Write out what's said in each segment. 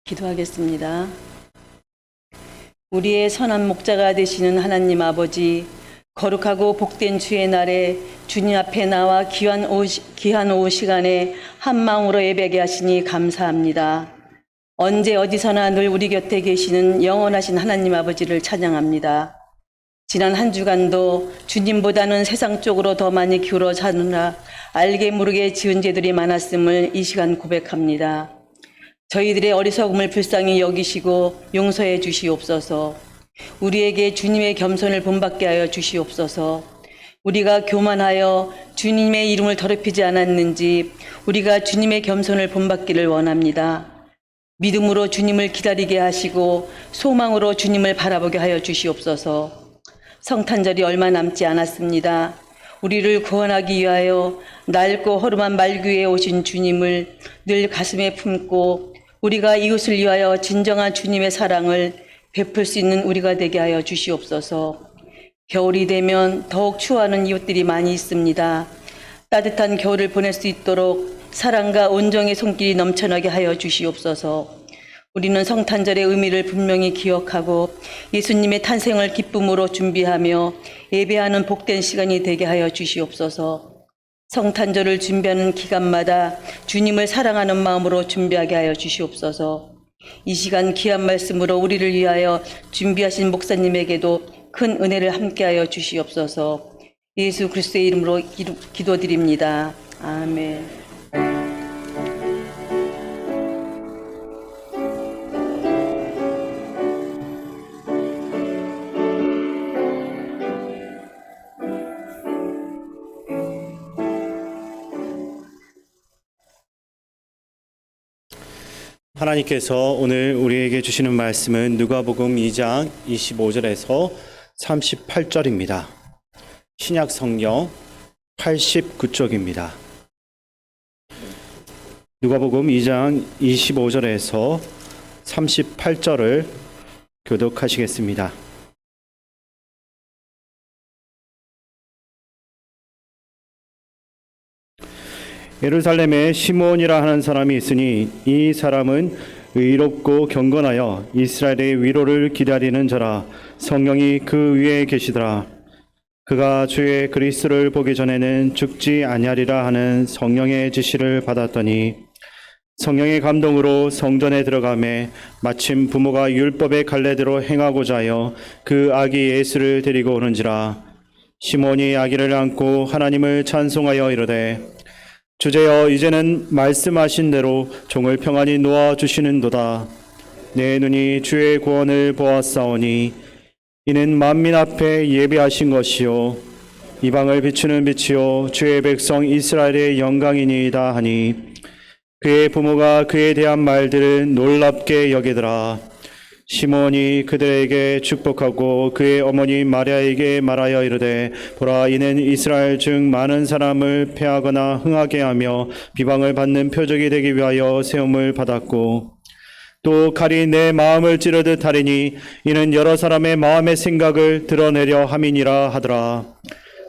기도하겠습니다. 우리의 선한 목자가 되시는 하나님 아버지, 거룩하고 복된 주의 날에 주님 앞에 나와 귀한 오후 시간에 한 마음으로 예배하게 하시니 감사합니다. 언제 어디서나 늘 우리 곁에 계시는 영원하신 하나님 아버지를 찬양합니다. 지난 한 주간도 주님보다는 세상 쪽으로 더 많이 기울어 사느라 알게 모르게 지은 죄들이 많았음을 이 시간 고백합니다. 저희들의 어리석음을 불쌍히 여기시고 용서해 주시옵소서. 우리에게 주님의 겸손을 본받게 하여 주시옵소서. 우리가 교만하여 주님의 이름을 더럽히지 않았는지 우리가 주님의 겸손을 본받기를 원합니다. 믿음으로 주님을 기다리게 하시고 소망으로 주님을 바라보게 하여 주시옵소서. 성탄절이 얼마 남지 않았습니다. 우리를 구원하기 위하여 낡고 허름한 말귀에 오신 주님을 늘 가슴에 품고 우리가 이웃을 위하여 진정한 주님의 사랑을 베풀 수 있는 우리가 되게 하여 주시옵소서. 겨울이 되면 더욱 추워하는 이웃들이 많이 있습니다. 따뜻한 겨울을 보낼 수 있도록 사랑과 온정의 손길이 넘쳐나게 하여 주시옵소서. 우리는 성탄절의 의미를 분명히 기억하고 예수님의 탄생을 기쁨으로 준비하며 예배하는 복된 시간이 되게 하여 주시옵소서. 성탄절을 준비하는 기간마다 주님을 사랑하는 마음으로 준비하게 하여 주시옵소서. 이 시간 귀한 말씀으로 우리를 위하여 준비하신 목사님에게도 큰 은혜를 함께하여 주시옵소서. 예수 그리스도의 이름으로 기도드립니다. 아멘. 하나님께서 오늘 우리에게 주시는 말씀은 누가복음 2장 25절에서 38절입니다. 신약 성경 89쪽입니다. 누가복음 2장 25절에서 38절을 교독하시겠습니다. 예루살렘에 시므온이라 하는 사람이 있으니 이 사람은 의롭고 경건하여 이스라엘의 위로를 기다리는 자라. 성령이 그 위에 계시더라. 그가 주의 그리스도를 보기 전에는 죽지 아니하리라 하는 성령의 지시를 받았더니 성령의 감동으로 성전에 들어가매 마침 부모가 율법의 갈래대로 행하고자 하여 그 아기 예수를 데리고 오는지라. 시므온이 아기를 안고 하나님을 찬송하여 이르되 주제여, 이제는 말씀하신 대로 종을 평안히 놓아주시는도다. 내 눈이 주의 구원을 보았사오니 이는 만민 앞에 예비하신 것이요 이방을 비추는 빛이요 주의 백성 이스라엘의 영광이니이다 하니 그의 부모가 그에 대한 말들을 놀랍게 여기더라. 시몬이 그들에게 축복하고 그의 어머니 마리아에게 말하여 이르되 보라, 이는 이스라엘 중 많은 사람을 패하거나 흥하게 하며 비방을 받는 표적이 되기 위하여 세움을 받았고 또 칼이 내 마음을 찌르듯 하리니 이는 여러 사람의 마음의 생각을 드러내려 함이니라 하더라.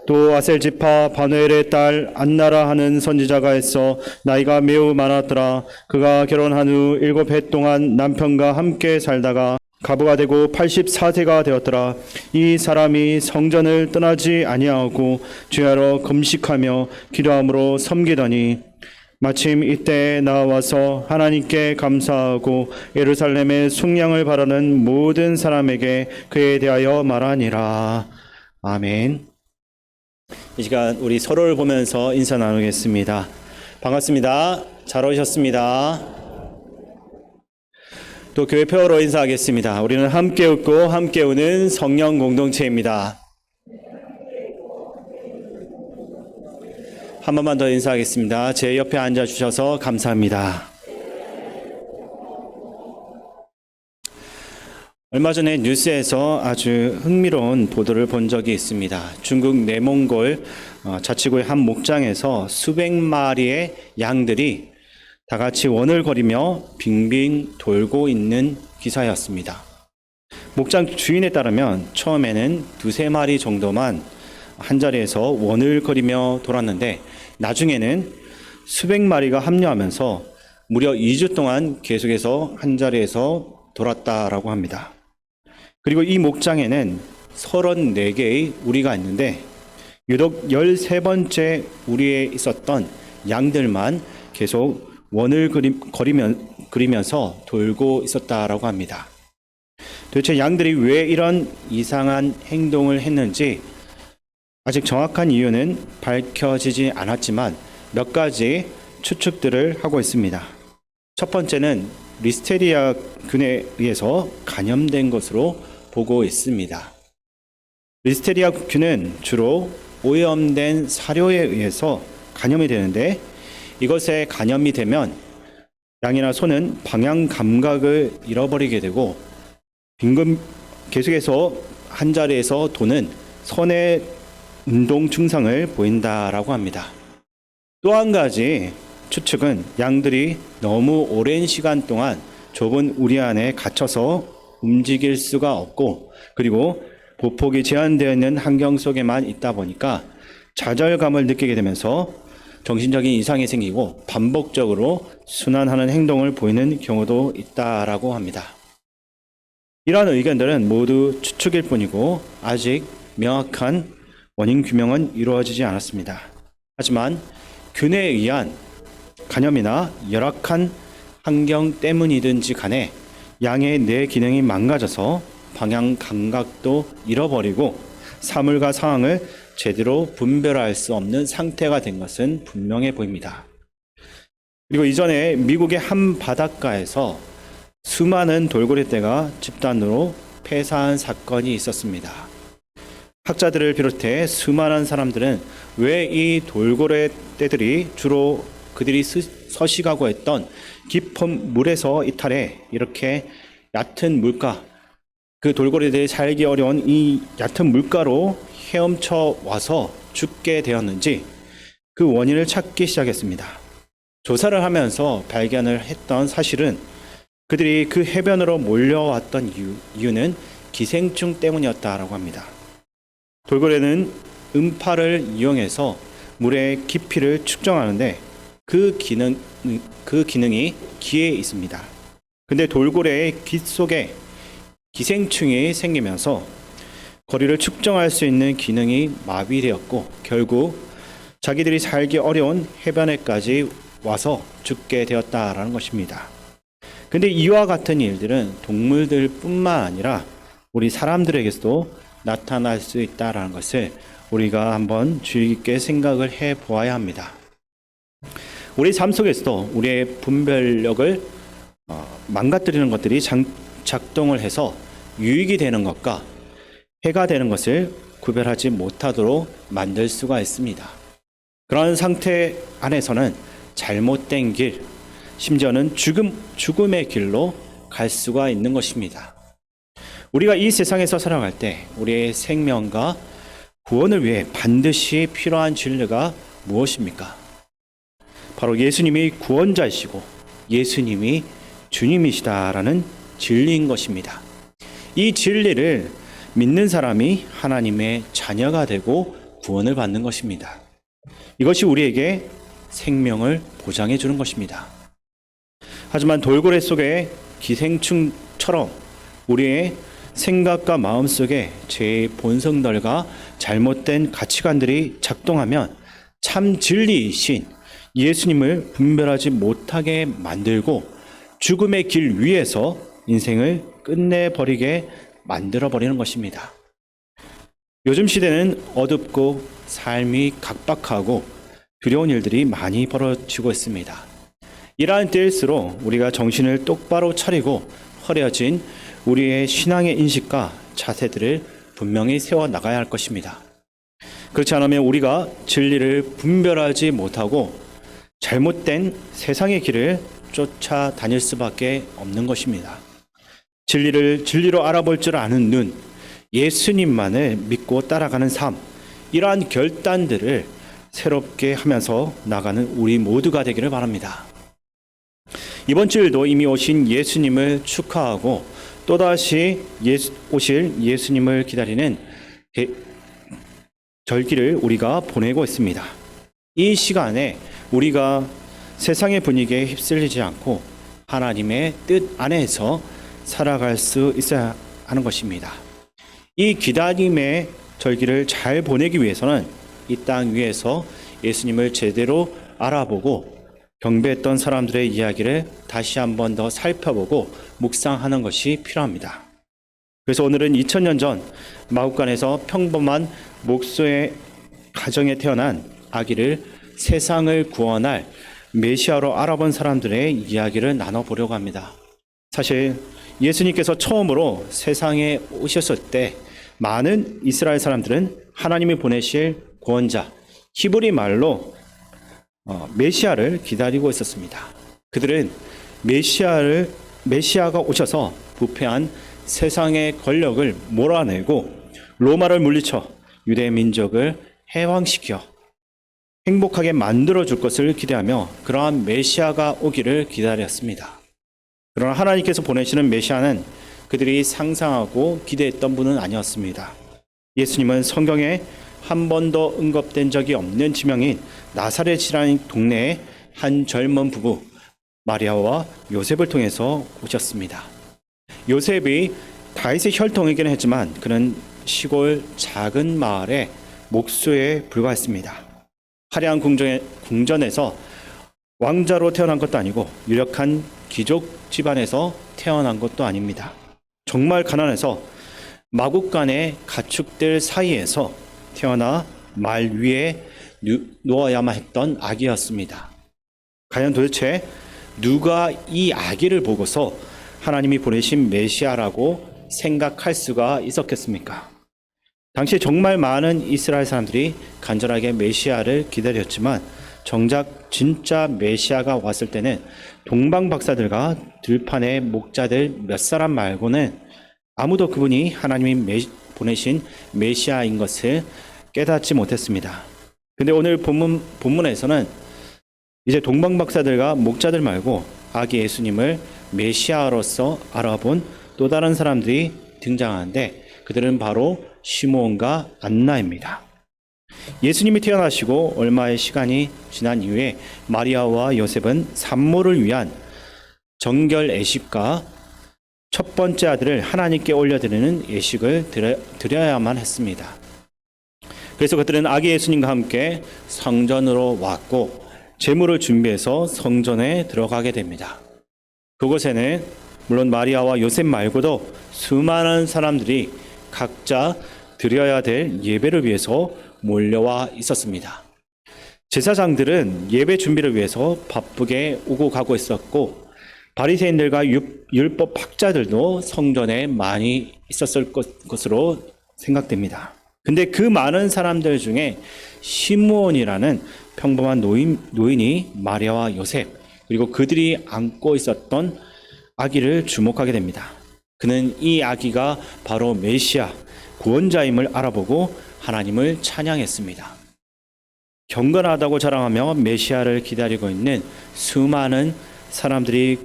또 아셀지파 바누엘의 딸 안나라 하는 선지자가 있어 나이가 매우 많았더라. 그가 결혼한 후 7해 동안 남편과 함께 살다가 가부가 되고 84세가 되었더라. 이 사람이 성전을 떠나지 아니하고 주야로 금식하며 기도함으로 섬기더니 마침 이때에 나와서 하나님께 감사하고 예루살렘의 속량을 바라는 모든 사람에게 그에 대하여 말하니라. 아멘. 이 시간 우리 서로를 보면서 인사 나누겠습니다. 반갑습니다. 잘 오셨습니다. 또 교회 표어로 인사하겠습니다. 우리는 함께 웃고 함께 우는 성령 공동체입니다. 한 번만 더 인사하겠습니다. 제 옆에 앉아주셔서 감사합니다. 얼마 전에 뉴스에서 아주 흥미로운 보도를 본 적이 있습니다. 중국 내몽골 자치구의 한 목장에서 수백 마리의 양들이 다 같이 원을 그리며 빙빙 돌고 있는 기사였습니다. 목장 주인에 따르면 처음에는 2-3마리 정도만 한자리에서 원을 그리며 돌았는데 나중에는 수백 마리가 합류하면서 무려 2주 동안 계속해서 한 자리에서 돌았다라고 합니다. 그리고 이 목장에는 34개의 우리가 있는데 유독 13번째 우리에 있었던 양들만 계속 원을 그리면서 돌고 있었다라고 합니다. 도대체 양들이 왜 이런 이상한 행동을 했는지 아직 정확한 이유는 밝혀지지 않았지만 몇 가지 추측들을 하고 있습니다. 첫 번째는 리스테리아균에 의해서 감염된 것으로 보고 있습니다. 리스테리아균은 주로 오염된 사료에 의해서 감염이 되는데 이것에 감염이 되면 양이나 소는 방향 감각을 잃어버리게 되고 계속해서 한 자리에서 도는 선의 운동 증상을 보인다라고 합니다. 또 한 가지 추측은 양들이 너무 오랜 시간 동안 좁은 우리 안에 갇혀서 움직일 수가 없고 그리고 보폭이 제한되어 있는 환경 속에만 있다 보니까 좌절감을 느끼게 되면서 정신적인 이상이 생기고 반복적으로 순환하는 행동을 보이는 경우도 있다라고 합니다. 이러한 의견들은 모두 추측일 뿐이고 아직 명확한 원인 규명은 이루어지지 않았습니다. 하지만 균에 의한 감염이나 열악한 환경 때문이든지 간에 양의 뇌 기능이 망가져서 방향 감각도 잃어버리고 사물과 상황을 제대로 분별할 수 없는 상태가 된 것은 분명해 보입니다. 그리고 이전에 미국의 한 바닷가에서 수많은 돌고래떼가 집단으로 폐사한 사건이 있었습니다. 학자들을 비롯해 수많은 사람들은 왜 이 돌고래떼들이 주로 그들이 서식하고 했던 깊은 물에서 이탈해 이렇게 얕은 물가, 그 돌고래들이 살기 어려운 이 얕은 물가로 헤엄쳐 와서 죽게 되었는지 그 원인을 찾기 시작했습니다. 조사를 하면서 발견을 했던 사실은 그들이 그 해변으로 몰려왔던 이유는 기생충 때문이었다라고 합니다. 돌고래는 음파를 이용해서 물의 깊이를 측정하는데 그 기능이 귀에 있습니다. 근데 돌고래의 귀 속에 기생충이 생기면서 거리를 측정할 수 있는 기능이 마비되었고 결국 자기들이 살기 어려운 해변에까지 와서 죽게 되었다라는 것입니다. 근데 이와 같은 일들은 동물들뿐만 아니라 우리 사람들에게서도 나타날 수 있다라는 것을 우리가 한번 주의 깊게 생각을 해 보아야 합니다. 우리 삶 속에서도 우리의 분별력을 망가뜨리는 것들이 작동을 해서 유익이 되는 것과 해가 되는 것을 구별하지 못하도록 만들 수가 있습니다. 그런 상태 안에서는 잘못된 길, 심지어는 죽음의 길로 갈 수가 있는 것입니다. 우리가 이 세상에서 살아갈 때 우리의 생명과 구원을 위해 반드시 필요한 진리가 무엇입니까? 바로 예수님이 구원자이시고 예수님이 주님이시다라는 진리인 것입니다. 이 진리를 믿는 사람이 하나님의 자녀가 되고 구원을 받는 것입니다. 이것이 우리에게 생명을 보장해 주는 것입니다. 하지만 돌고래 속의 기생충처럼 우리의 생각과 마음 속에 제 본성들과 잘못된 가치관들이 작동하면 참 진리이신 예수님을 분별하지 못하게 만들고 죽음의 길 위에서 인생을 끝내버리게 만들어버리는 것입니다. 요즘 시대는 어둡고 삶이 각박하고 두려운 일들이 많이 벌어지고 있습니다. 이러한 때일수록 우리가 정신을 똑바로 차리고 허려진 우리의 신앙의 인식과 자세들을 분명히 세워나가야 할 것입니다. 그렇지 않으면 우리가 진리를 분별하지 못하고 잘못된 세상의 길을 쫓아다닐 수밖에 없는 것입니다. 진리를 진리로 알아볼 줄 아는 눈, 예수님만을 믿고 따라가는 삶, 이러한 결단들을 새롭게 하면서 나가는 우리 모두가 되기를 바랍니다. 이번 주일도 이미 오신 예수님을 축하하고 또다시 오실 예수님을 기다리는 절기를 우리가 보내고 있습니다. 이 시간에 우리가 세상의 분위기에 휩쓸리지 않고 하나님의 뜻 안에서 살아갈 수 있어야 하는 것입니다. 이 기다림의 절기를 잘 보내기 위해서는 이 땅 위에서 예수님을 제대로 알아보고 경배했던 사람들의 이야기를 다시 한 번 더 살펴보고 묵상하는 것이 필요합니다. 그래서 오늘은 2000년 전 마국간에서 평범한 목소의 가정에 태어난 아기를 세상을 구원할 메시아로 알아본 사람들의 이야기를 나눠보려고 합니다. 사실 예수님께서 처음으로 세상에 오셨을 때 많은 이스라엘 사람들은 하나님이 보내실 구원자, 히브리 말로 메시아를 기다리고 있었습니다. 그들은 메시아가 오셔서 부패한 세상의 권력을 몰아내고 로마를 물리쳐 유대 민족을 해방시켜 행복하게 만들어 줄 것을 기대하며 그러한 메시아가 오기를 기다렸습니다. 그러나 하나님께서 보내시는 메시아는 그들이 상상하고 기대했던 분은 아니었습니다. 예수님은 성경에 한 번도 언급된 적이 없는 지명인 나사렛이라는 동네의 한 젊은 부부 마리아와 요셉을 통해서 오셨습니다. 요셉이 다윗의 혈통이긴 했지만 그는 시골 작은 마을의 목수에 불과했습니다. 화려한 궁전에서 왕자로 태어난 것도 아니고 유력한 귀족 집안에서 태어난 것도 아닙니다. 정말 가난해서 마국간의 가축들 사이에서 태어나 말 위에 누워야만 했던 아기였습니다. 과연 도대체 누가 이 아기를 보고서 하나님이 보내신 메시아라고 생각할 수가 있었겠습니까? 당시에 정말 많은 이스라엘 사람들이 간절하게 메시아를 기다렸지만 정작 진짜 메시아가 왔을 때는 동방 박사들과 들판의 목자들 몇 사람 말고는 아무도 그분이 하나님이 보내신 메시아인 것을 깨닫지 못했습니다. 근데 오늘 본문에서는 이제 동방 박사들과 목자들 말고 아기 예수님을 메시아로서 알아본 또 다른 사람들이 등장하는데 그들은 바로 시므온과 안나입니다. 예수님이 태어나시고 얼마의 시간이 지난 이후에 마리아와 요셉은 산모를 위한 정결 예식과 첫 번째 아들을 하나님께 올려드리는 예식을 드려야만 했습니다. 그래서 그들은 아기 예수님과 함께 성전으로 왔고 제물을 준비해서 성전에 들어가게 됩니다. 그곳에는 물론 마리아와 요셉 말고도 수많은 사람들이 각자 드려야 될 예배를 위해서 몰려와 있었습니다. 제사장들은 예배 준비를 위해서 바쁘게 오고 가고 있었고 바리새인들과 율법 학자들도 성전에 많이 있었을 것으로 생각됩니다. 근데 그 많은 사람들 중에 시므온이라는 평범한 노인이 마리아와 요셉 그리고 그들이 안고 있었던 아기를 주목하게 됩니다. 그는 이 아기가 바로 메시아, 구원자임을 알아보고 하나님을 찬양했습니다. 경건하다고 자랑하며 메시아를 기다리고 있는 수많은 사람들이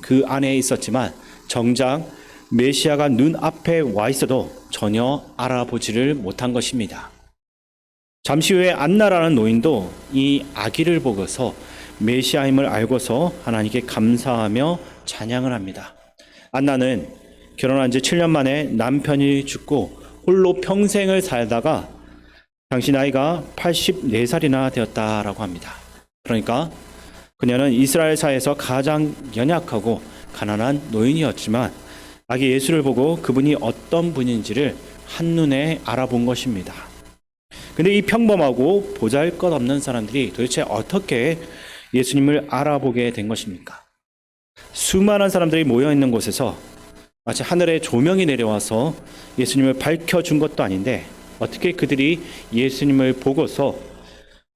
그 안에 있었지만 정작 메시아가 눈앞에 와 있어도 전혀 알아보지를 못한 것입니다. 잠시 후에 안나라는 노인도 이 아기를 보고서 메시아임을 알고서 하나님께 감사하며 찬양을 합니다. 안나는 결혼한 지 7년 만에 남편이 죽고 홀로 평생을 살다가 당시 나이가 84살이나 되었다라고 합니다. 그러니까 그녀는 이스라엘 사회에서 가장 연약하고 가난한 노인이었지만 아기 예수를 보고 그분이 어떤 분인지를 한눈에 알아본 것입니다. 근데 이 평범하고 보잘것없는 사람들이 도대체 어떻게 예수님을 알아보게 된 것입니까? 수많은 사람들이 모여있는 곳에서 마치 하늘에 조명이 내려와서 예수님을 밝혀준 것도 아닌데 어떻게 그들이 예수님을 보고서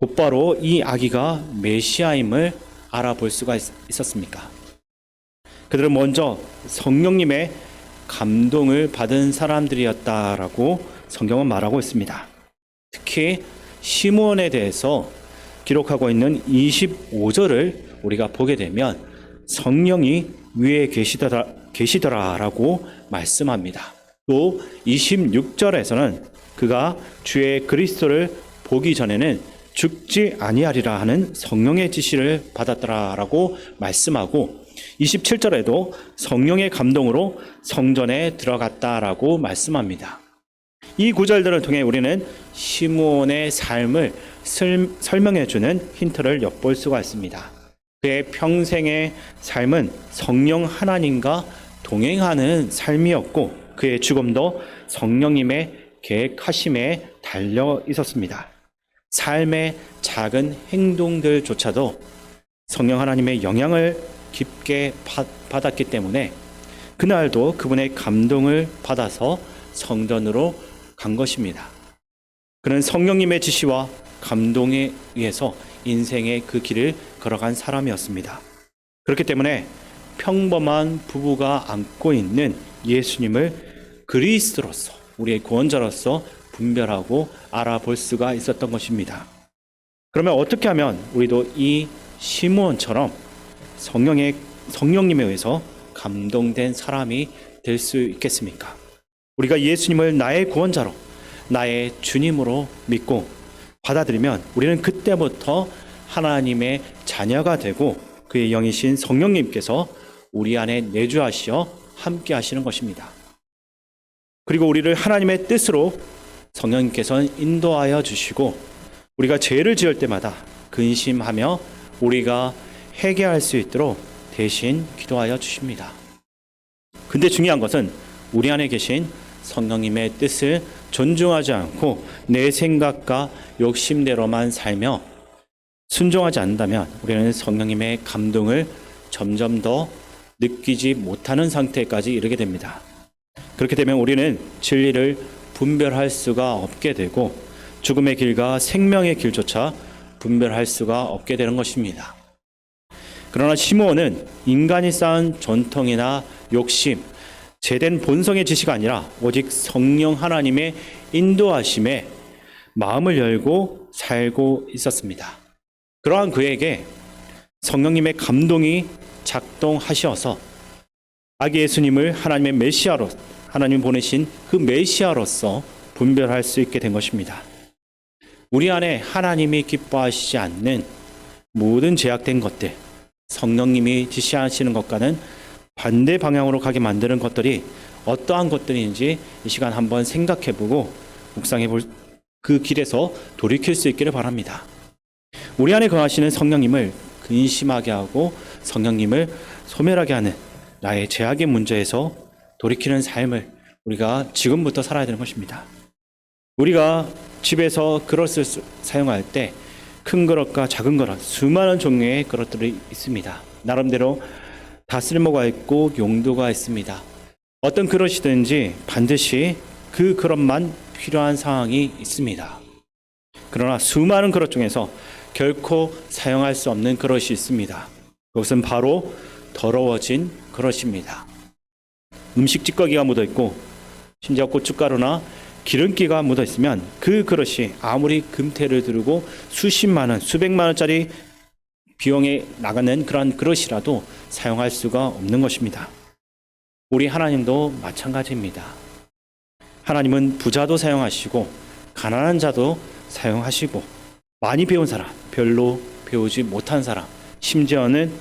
곧바로 이 아기가 메시아임을 알아볼 수가 있었습니까? 그들은 먼저 성령님의 감동을 받은 사람들이었다라고 성경은 말하고 있습니다. 특히 시므온에 대해서 기록하고 있는 25절을 우리가 보게 되면 성령이 위에 계시더라라고 말씀합니다. 또 26절에서는 그가 주의 그리스도를 보기 전에는 죽지 아니하리라 하는 성령의 지시를 받았더라라고 말씀하고 27절에도 성령의 감동으로 성전에 들어갔다라고 말씀합니다. 이 구절들을 통해 우리는 시므온의 삶을 설명해 주는 힌트를 엿볼 수가 있습니다. 그의 평생의 삶은 성령 하나님과 동행하는 삶이었고 그의 죽음도 성령님의 계획하심에 달려 있었습니다. 삶의 작은 행동들조차도 성령 하나님의 영향을 깊게 받았기 때문에 그날도 그분의 감동을 받아서 성전으로 간 것입니다. 그는 성령님의 지시와 감동에 의해서 인생의 그 길을 걸어간 사람이었습니다. 그렇기 때문에 평범한 부부가 안고 있는 예수님을 그리스도로서 우리의 구원자로서 분별하고 알아볼 수가 있었던 것입니다. 그러면 어떻게 하면 우리도 이 시므온처럼 성령님에 의해서 감동된 사람이 될 수 있겠습니까? 우리가 예수님을 나의 구원자로 나의 주님으로 믿고 받아들이면 우리는 그때부터 하나님의 자녀가 되고 그의 영이신 성령님께서 우리 안에 내주하시어 함께 하시는 것입니다. 그리고 우리를 하나님의 뜻으로 성령님께서는 인도하여 주시고 우리가 죄를 지을 때마다 근심하며 우리가 회개할 수 있도록 대신 기도하여 주십니다. 근데 중요한 것은 우리 안에 계신 성령님의 뜻을 존중하지 않고 내 생각과 욕심대로만 살며 순종하지 않는다면 우리는 성령님의 감동을 점점 더 느끼지 못하는 상태까지 이르게 됩니다. 그렇게 되면 우리는 진리를 분별할 수가 없게 되고 죽음의 길과 생명의 길조차 분별할 수가 없게 되는 것입니다. 그러나 시므온은 인간이 쌓은 전통이나 욕심, 제된 본성의 지시가 아니라 오직 성령 하나님의 인도하심에 마음을 열고 살고 있었습니다. 그러한 그에게 성령님의 감동이 작동하셔서 아기 예수님을 하나님의 메시아로 하나님 보내신 그 메시아로서 분별할 수 있게 된 것입니다. 우리 안에 하나님이 기뻐하시지 않는 모든 제약된 것들, 성령님이 지시하시는 것과는 반대 방향으로 가게 만드는 것들이 어떠한 것들인지 이 시간 한번 생각해보고 묵상해볼 그 길에서 돌이킬 수 있기를 바랍니다. 우리 안에 거하시는 성령님을 근심하게 하고 성령님을 소멸하게 하는 나의 죄악의 문제에서 돌이키는 삶을 우리가 지금부터 살아야 되는 것입니다. 우리가 집에서 그릇을 사용할 때 큰 그릇과 작은 그릇, 수많은 종류의 그릇들이 있습니다. 나름대로 다 쓸모가 있고 용도가 있습니다. 어떤 그릇이든지 반드시 그 그릇만 필요한 상황이 있습니다. 그러나 수많은 그릇 중에서 결코 사용할 수 없는 그릇이 있습니다. 그것은 바로 더러워진 그릇입니다. 음식 찌꺼기가 묻어 있고 심지어 고춧가루나 기름기가 묻어 있으면 그 그릇이 아무리 금태를 두르고 수십만 원, 수백만 원짜리 비용에 나가는 그런 그릇이라도 사용할 수가 없는 것입니다. 우리 하나님도 마찬가지입니다. 하나님은 부자도 사용하시고 가난한 자도 사용하시고 많이 배운 사람, 별로 배우지 못한 사람, 심지어는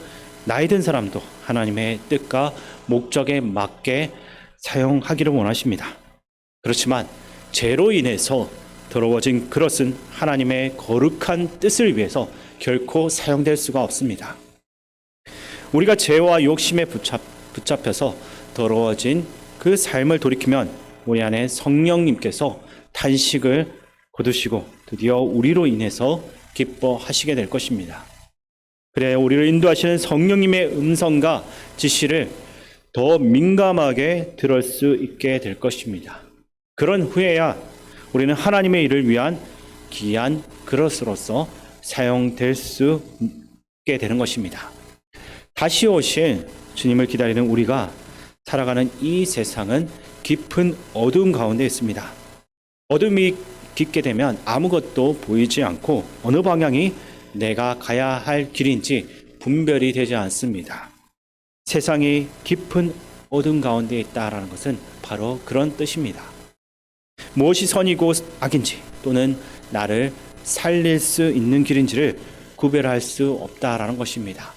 나이 든 사람도 하나님의 뜻과 목적에 맞게 사용하기를 원하십니다. 그렇지만 죄로 인해서 더러워진 그릇은 하나님의 거룩한 뜻을 위해서 결코 사용될 수가 없습니다. 우리가 죄와 욕심에 붙잡혀서 더러워진 그 삶을 돌이키면 우리 안에 성령님께서 탄식을 거두시고 드디어 우리로 인해서 기뻐하시게 될 것입니다. 그래야 우리를 인도하시는 성령님의 음성과 지시를 더 민감하게 들을 수 있게 될 것입니다. 그런 후에야 우리는 하나님의 일을 위한 귀한 그릇으로서 사용될 수 있게 되는 것입니다. 다시 오실 주님을 기다리는 우리가 살아가는 이 세상은 깊은 어두움 가운데 있습니다. 어둠이 깊게 되면 아무것도 보이지 않고 어느 방향이 내가 가야 할 길인지 분별이 되지 않습니다. 세상이 깊은 어둠 가운데 있다라는 것은 바로 그런 뜻입니다. 무엇이 선이고 악인지 또는 나를 살릴 수 있는 길인지를 구별할 수 없다라는 것입니다.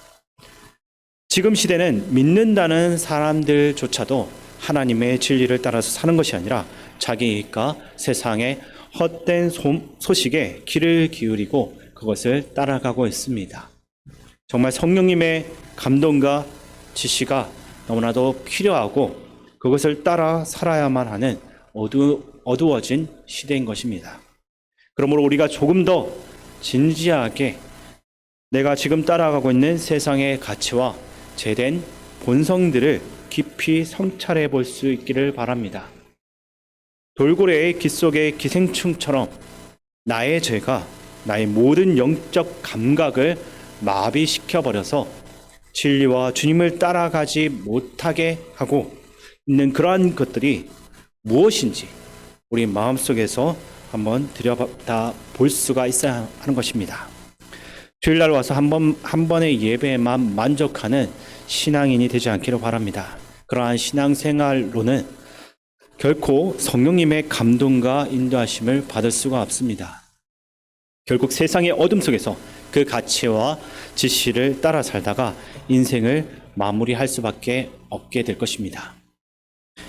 지금 시대는 믿는다는 사람들조차도 하나님의 진리를 따라서 사는 것이 아니라 자기 이익과 세상의 헛된 소식에 귀를 기울이고 그것을 따라가고 있습니다. 정말 성령님의 감동과 지시가 너무나도 필요하고 그것을 따라 살아야만 하는 어두워진 시대인 것입니다. 그러므로 우리가 조금 더 진지하게 내가 지금 따라가고 있는 세상의 가치와 제된 본성들을 깊이 성찰해 볼 수 있기를 바랍니다. 돌고래의 귀 속의 기생충처럼 나의 죄가 나의 모든 영적 감각을 마비시켜버려서 진리와 주님을 따라가지 못하게 하고 있는 그러한 것들이 무엇인지 우리 마음속에서 한번 들여다 볼 수가 있어야 하는 것입니다. 주일날 와서 한 번의 예배에만 만족하는 신앙인이 되지 않기를 바랍니다. 그러한 신앙생활로는 결코 성령님의 감동과 인도하심을 받을 수가 없습니다. 결국 세상의 어둠 속에서 그 가치와 지시를 따라 살다가 인생을 마무리할 수밖에 없게 될 것입니다.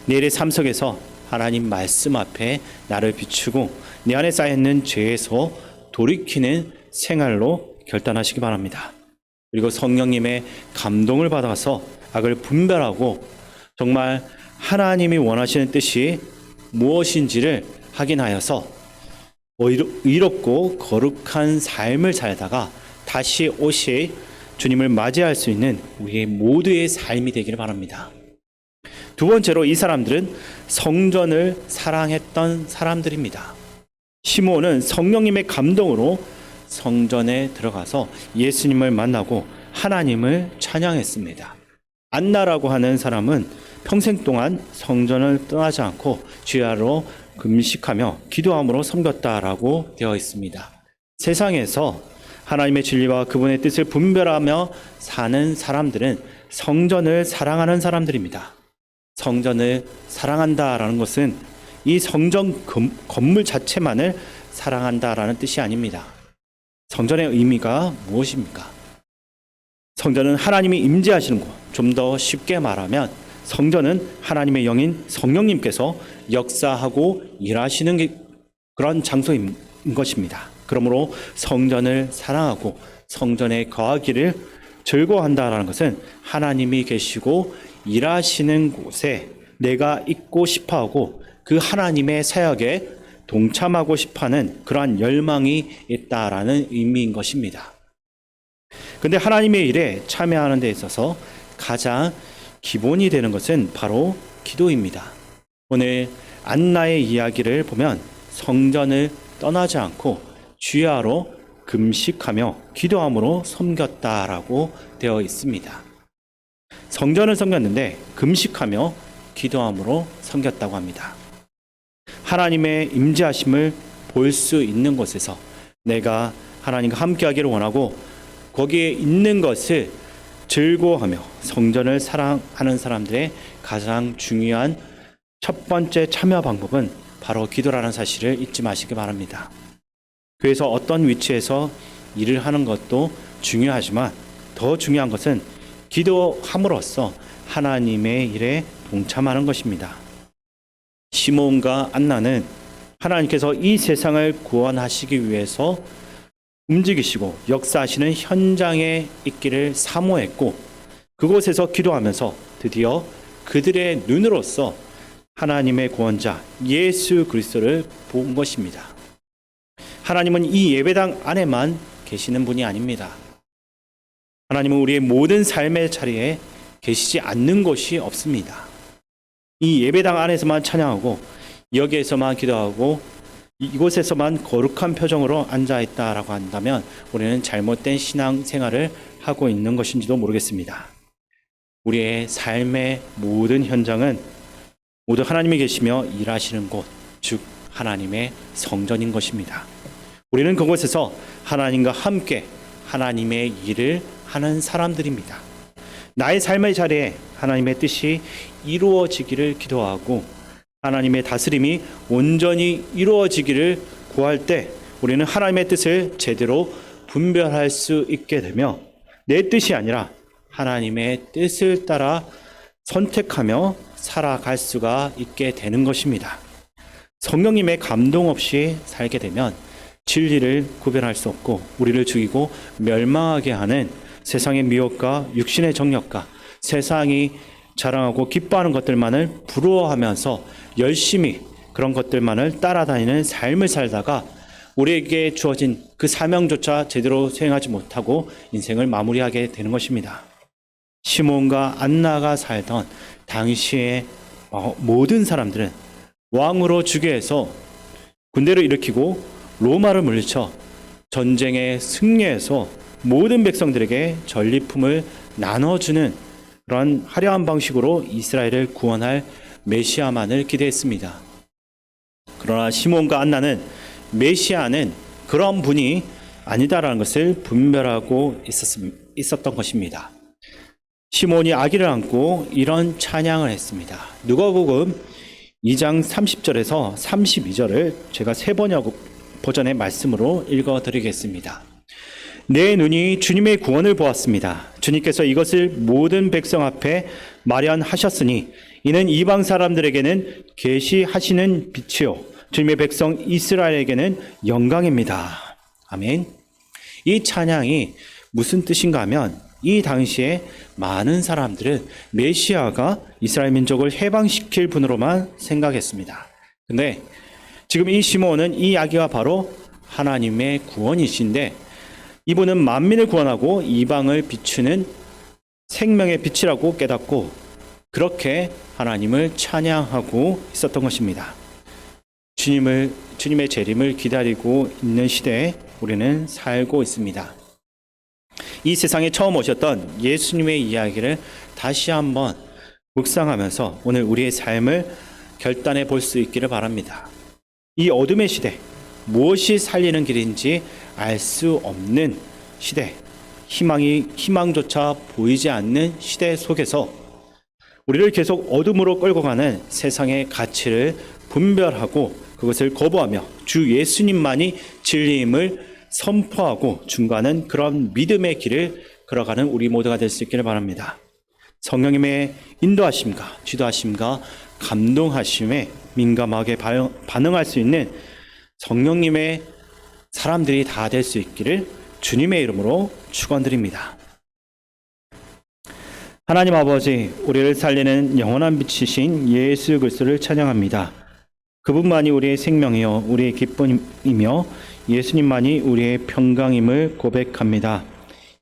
내일의 삶 속에서 하나님 말씀 앞에 나를 비추고 내 안에 쌓여있는 죄에서 돌이키는 생활로 결단하시기 바랍니다. 그리고 성령님의 감동을 받아서 악을 분별하고 정말 하나님이 원하시는 뜻이 무엇인지를 확인하여서 의롭고 거룩한 삶을 살다가 다시 오실 주님을 맞이할 수 있는 우리 모두의 삶이 되기를 바랍니다. 두 번째로 이 사람들은 성전을 사랑했던 사람들입니다. 시므온은 성령님의 감동으로 성전에 들어가서 예수님을 만나고 하나님을 찬양했습니다. 안나라고 하는 사람은 평생 동안 성전을 떠나지 않고 주야로 금식하며 기도함으로 섬겼다라고 되어 있습니다. 세상에서 하나님의 진리와 그분의 뜻을 분별하며 사는 사람들은 성전을 사랑하는 사람들입니다. 성전을 사랑한다라는 것은 이 성전 건물 자체만을 사랑한다라는 뜻이 아닙니다. 성전의 의미가 무엇입니까? 성전은 하나님이 임재하시는 곳. 좀 더 쉽게 말하면 성전은 하나님의 영인 성령님께서 역사하고 일하시는 그런 장소인 것입니다. 그러므로 성전을 사랑하고 성전에 거하기를 즐거워한다라는 것은 하나님이 계시고 일하시는 곳에 내가 있고 싶어하고 그 하나님의 사역에 동참하고 싶어하는 그러한 열망이 있다라는 의미인 것입니다. 그런데 하나님의 일에 참여하는 데 있어서 가장 기본이 되는 것은 바로 기도입니다. 오늘 안나의 이야기를 보면 성전을 떠나지 않고 주야로 금식하며 기도함으로 섬겼다라고 되어 있습니다. 성전을 섬겼는데 금식하며 기도함으로 섬겼다고 합니다. 하나님의 임재하심을 볼 수 있는 곳에서 내가 하나님과 함께하기를 원하고 거기에 있는 것을 즐거워하며 성전을 사랑하는 사람들의 가장 중요한 첫 번째 참여 방법은 바로 기도라는 사실을 잊지 마시기 바랍니다. 그래서 어떤 위치에서 일을 하는 것도 중요하지만 더 중요한 것은 기도함으로써 하나님의 일에 동참하는 것입니다. 시므온과 안나는 하나님께서 이 세상을 구원하시기 위해서 움직이시고 역사하시는 현장에 있기를 사모했고 그곳에서 기도하면서 드디어 그들의 눈으로서 하나님의 구원자 예수 그리스도를 본 것입니다. 하나님은 이 예배당 안에만 계시는 분이 아닙니다. 하나님은 우리의 모든 삶의 자리에 계시지 않는 곳이 없습니다. 이 예배당 안에서만 찬양하고 여기에서만 기도하고 이곳에서만 거룩한 표정으로 앉아있다라고 한다면 우리는 잘못된 신앙생활을 하고 있는 것인지도 모르겠습니다. 우리의 삶의 모든 현장은 모두 하나님이 계시며 일하시는 곳, 즉 하나님의 성전인 것입니다. 우리는 그곳에서 하나님과 함께 하나님의 일을 하는 사람들입니다. 나의 삶의 자리에 하나님의 뜻이 이루어지기를 기도하고 하나님의 다스림이 온전히 이루어지기를 구할 때 우리는 하나님의 뜻을 제대로 분별할 수 있게 되며 내 뜻이 아니라 하나님의 뜻을 따라 선택하며 살아갈 수가 있게 되는 것입니다. 성령님의 감동 없이 살게 되면 진리를 구별할 수 없고 우리를 죽이고 멸망하게 하는 세상의 미혹과 육신의 정욕과 세상이 자랑하고 기뻐하는 것들만을 부러워하면서 열심히 그런 것들만을 따라다니는 삶을 살다가 우리에게 주어진 그 사명조차 제대로 수행하지 못하고 인생을 마무리하게 되는 것입니다. 시몬과 안나가 살던 당시의 모든 사람들은 왕으로 즉위해서 군대를 일으키고 로마를 물리쳐 전쟁에 승리해서 모든 백성들에게 전리품을 나눠주는 그런 화려한 방식으로 이스라엘을 구원할 메시아만을 기대했습니다. 그러나 시몬과 안나는 메시아는 그런 분이 아니다라는 것을 분별하고 있었던 것입니다. 시몬이 아기를 안고 이런 찬양을 했습니다. 누가복음 2장 30절에서 32절을 제가 세 버전의 말씀으로 읽어드리겠습니다. 내 눈이 주님의 구원을 보았습니다. 주님께서 이것을 모든 백성 앞에 마련하셨으니 이는 이방 사람들에게는 계시하시는 빛이요 주님의 백성 이스라엘에게는 영광입니다. 아멘. 이 찬양이 무슨 뜻인가 하면 이 당시에 많은 사람들은 메시아가 이스라엘 민족을 해방시킬 분으로만 생각했습니다. 근데 지금 이 시몬은 이 아기가 바로 하나님의 구원이신데 이분은 만민을 구원하고 이방을 비추는 생명의 빛이라고 깨닫고 그렇게 하나님을 찬양하고 있었던 것입니다. 주님의 재림을 기다리고 있는 시대에 우리는 살고 있습니다. 이 세상에 처음 오셨던 예수님의 이야기를 다시 한번 묵상하면서 오늘 우리의 삶을 결단해 볼 수 있기를 바랍니다. 이 어둠의 시대, 무엇이 살리는 길인지 알 수 없는 시대, 희망조차 보이지 않는 시대 속에서 우리를 계속 어둠으로 끌고 가는 세상의 가치를 분별하고 그것을 거부하며 주 예수님만이 진리임을 선포하고 중간은 그런 믿음의 길을 걸어가는 우리 모두가 될 수 있기를 바랍니다. 성령님의 인도하심과 지도하심과 감동하심에 민감하게 반응할 수 있는 성령님의 사람들이 다 될 수 있기를 주님의 이름으로 축원드립니다. 하나님 아버지, 우리를 살리는 영원한 빛이신 예수 그리스도를 찬양합니다. 그분만이 우리의 생명이요 우리의 기쁨이며 예수님만이 우리의 평강임을 고백합니다.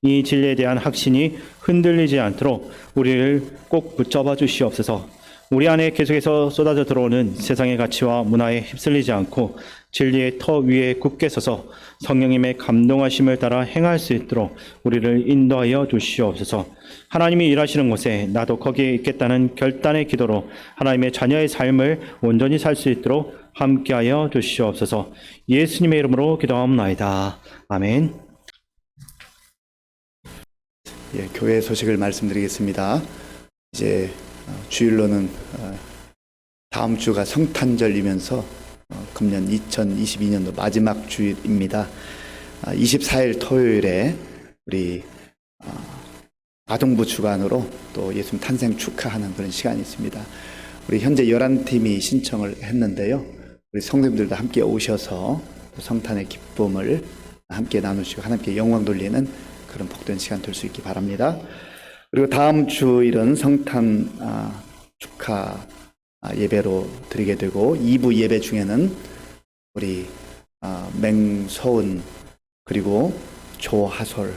이 진리에 대한 확신이 흔들리지 않도록 우리를 꼭 붙잡아 주시옵소서. 우리 안에 계속해서 쏟아져 들어오는 세상의 가치와 문화에 휩쓸리지 않고 진리의 터 위에 굳게 서서 성령님의 감동하심을 따라 행할 수 있도록 우리를 인도하여 주시옵소서. 하나님이 일하시는 곳에 나도 거기에 있겠다는 결단의 기도로 하나님의 자녀의 삶을 온전히 살 수 있도록 함께하여 주시옵소서. 예수님의 이름으로 기도하옵나이다. 아멘. 예, 교회 소식을 말씀드리겠습니다. 이제 주일로는 다음 주가 성탄절이면서 금년 2022년도 마지막 주일입니다. 24일 토요일에 우리 아동부 주간으로 또 예수님 탄생 축하하는 그런 시간이 있습니다. 우리 현재 11팀이 신청을 했는데요. 우리 성도님들도 함께 오셔서 성탄의 기쁨을 함께 나누시고 하나님께 영광 돌리는 그런 복된 시간 될 수 있기 바랍니다. 그리고 다음 주일은 성탄 축하 예배로 드리게 되고 2부 예배 중에는 우리 맹서은 그리고 조하솔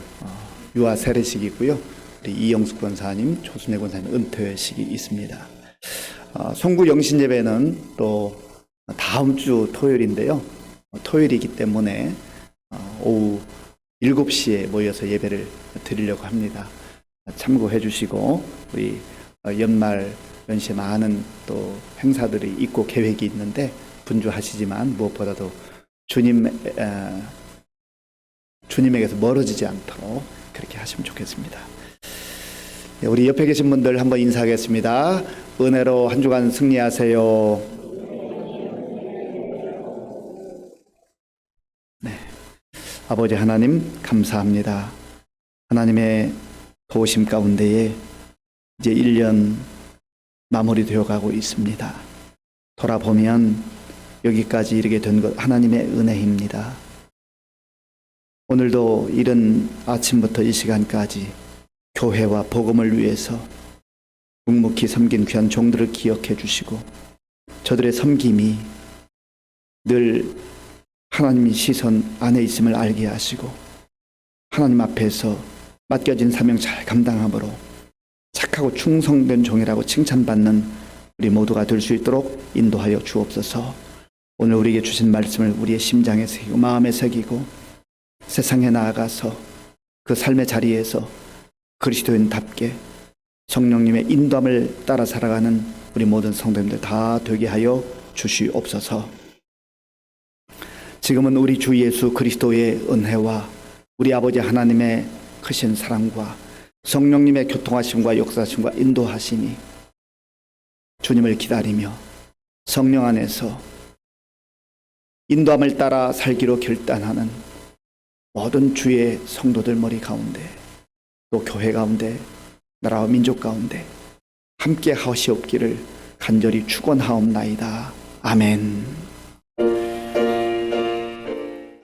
유아 세례식이고요. 우리 이영숙 권사님, 조순혜 권사님 은퇴식이 있습니다. 송구 영신 예배는 또 다음 주 토요일인데요. 토요일이기 때문에 오후 7시에 모여서 예배를 드리려고 합니다. 참고해 주시고 우리 연말 연시에 많은 또 행사들이 있고 계획이 있는데 분주하시지만 무엇보다도 주님에게서 멀어지지 않도록 그렇게 하시면 좋겠습니다. 우리 옆에 계신 분들 한번 인사하겠습니다. 은혜로 한 주간 승리하세요. 네, 아버지 하나님 감사합니다. 하나님의 도우심 가운데에 이제 1년 마무리되어 가고 있습니다. 돌아보면 여기까지 이르게 된 것 하나님의 은혜입니다. 오늘도 이른 아침부터 이 시간까지 교회와 복음을 위해서 묵묵히 섬긴 귀한 종들을 기억해 주시고 저들의 섬김이 늘 하나님의 시선 안에 있음을 알게 하시고 하나님 앞에서 맡겨진 사명 잘 감당함으로 착하고 충성된 종이라고 칭찬받는 우리 모두가 될 수 있도록 인도하여 주옵소서. 오늘 우리에게 주신 말씀을 우리의 심장에 새기고 마음에 새기고 세상에 나아가서 그 삶의 자리에서 그리스도인답게 성령님의 인도함을 따라 살아가는 우리 모든 성도님들 다 되게 하여 주시옵소서. 지금은 우리 주 예수 그리스도의 은혜와 우리 아버지 하나님의 크신 사랑과 성령님의 교통하심과 역사하심과 인도하심이 주님을 기다리며 성령 안에서 인도함을 따라 살기로 결단하는 모든 주의 성도들 머리 가운데 또 교회 가운데 나라와 민족 가운데 함께 하시옵기를 간절히 축원하옵나이다. 아멘.